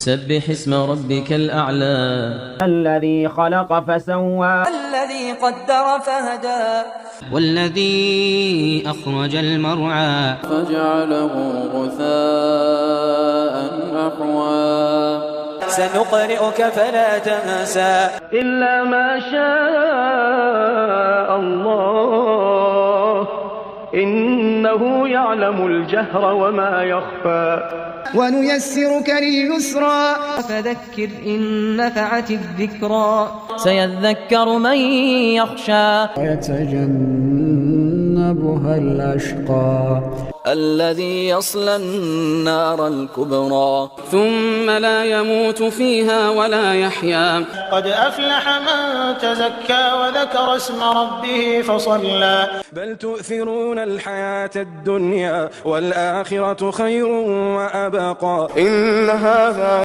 سبح اسم ربك الأعلى. الذي خلق فسوى، الذي قدر فهدى، والذي أخرج المرعى فجعله غثاء أحوى. سنقرئك فلا تنسى إلا ما شاء الله إنه يعلم الجهر وما يخفى. ونيسرك لليسرى فذكر إن نفعت الذكرى سيذكر من يخشى ويتجنبها الأشقى الذي يصلى النار الكبرى ثم لا يموت فيها ولا يحيا. قد أفلح من تزكى وذكر اسم ربه فصلى. بل تؤثرون الحياة الدنيا والآخرة خير وأبقى. إن هذا